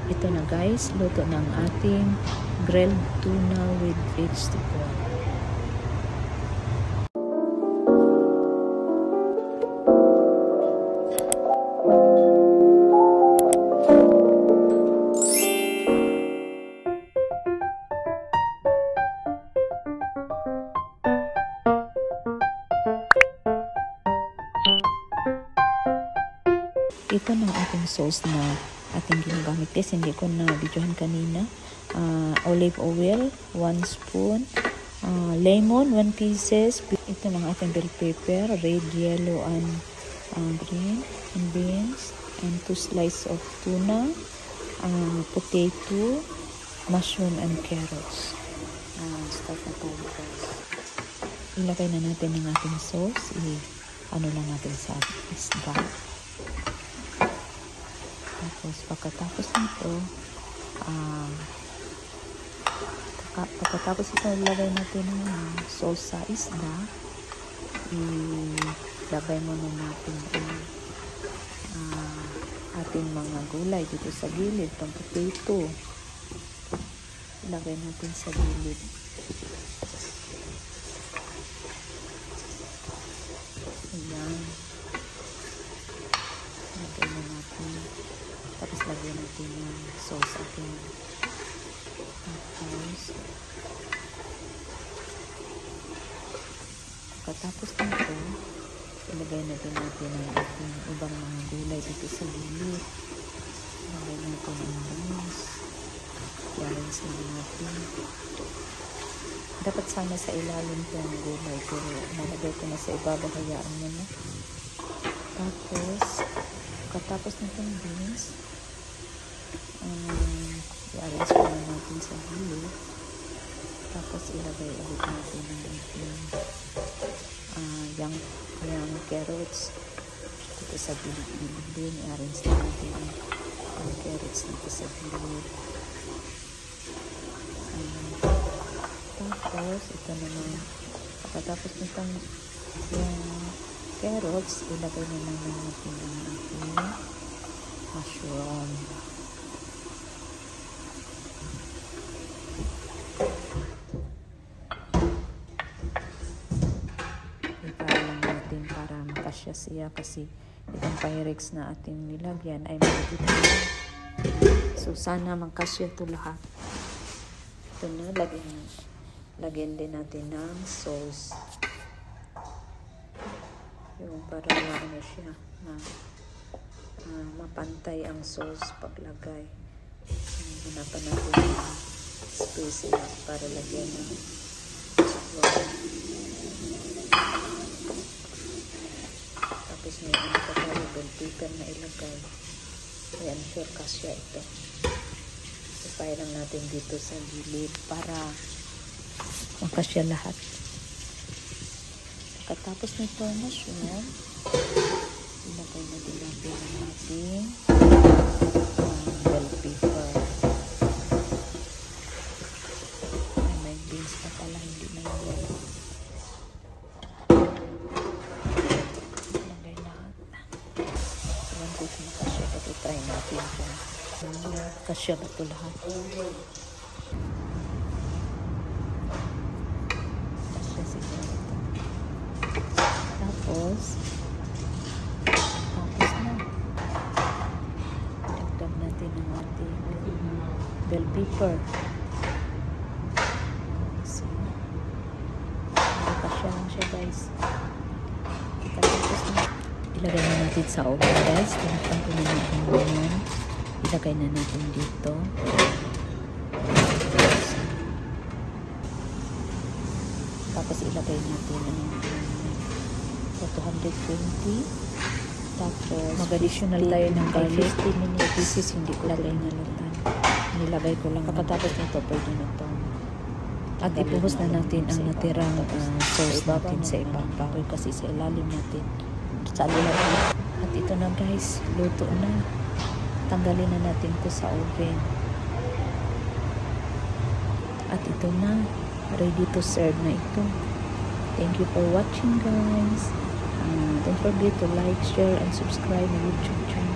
Ito na guys, luto ng ating grilled tuna with vegetable. Ito ng ating sauce na ating ginagamit. Guys, hindi ko na videohan kanina. Olive oil, 1 spoon. Lemon, 1 pieces. Ito ng ating bell pepper, red, yellow, and green. And beans. And 2 slices of tuna. Potato, mushroom, and carrots. Start na tayo guys. Ilagay na natin ang ating sauce. Ano lang natin sa isda. Tapos pagkatapos nito, ilagay natin ng sauce sa isda. Ilagay muna natin ang ating mga gulay dito sa gilid. Itong potato, ilagay natin sa gilid. Ayan. Ilagay na natin. Tapos lagyan natin yung sauce again. Pagkatapos nito, ilagay na din natin ang ating ibang mga gulay dito sa gilid. Ilagay natin ang beans. Balance na natin. Dapat sana sa ilalim itong gulay, pero nalagay ko na sa ibabaw, hayaan mo na. Tapos, pagkatapos nitong beans, i-arrange ko na natin sa gilid. Tapos ilagay ulit natin ang ating yung carrots dito sa gilid din. I-arrange na natin ang carrots dito sa gilid. Tapos ito naman, pagkatapos nitong yung carrots, ilagay na naman natin ang ating mushroom. Makasya siya kasi itong Pyrex na ating nilagyan ay malagita na. So sana magkasya ito lahat. Ito na, lagyan din natin ng sauce. Yung para ano siya, mapantay ang sauce paglagay. Hanapan natin yung space para lagyan ng sauce. Tapos may ano pa tayo, bell pepper na ilagay. Kaya I'm sure kasya ito. Ipay lang natin dito sa gilid para makasya lahat. Pagkatapos nito mushroom, ilagay na din natin ang ating bell pepper. Ay, may beans pa pala, hindi na yun. Try natin kung kasya ba ito lahat. Kasya siguro ito. Tapos na. Dagdag natin ang ating bell pepper. So, kasya lang siya guys. Tapos na. Ilagay na natin sa oven guys. Tinakpan ko na natin yan. Ilagay na natin dito. Tapos ilagay natin sa 220. Tapos mag-additional tayo ng garlic. 15 minutes pieces, hindi ko lagay na lutan. Nilagay ko lang. Pagkatapos nito, pwede na ito. At ibuhos na natin ang natirang sauce natin sa ibabaw. Kasi sa ilalim natin. At ito na guys, luto na. Tanggalin na natin ito sa oven. At ito na, ready to serve na ito. Thank you for watching guys. Don't forget to like, share, and subscribe my YouTube channel.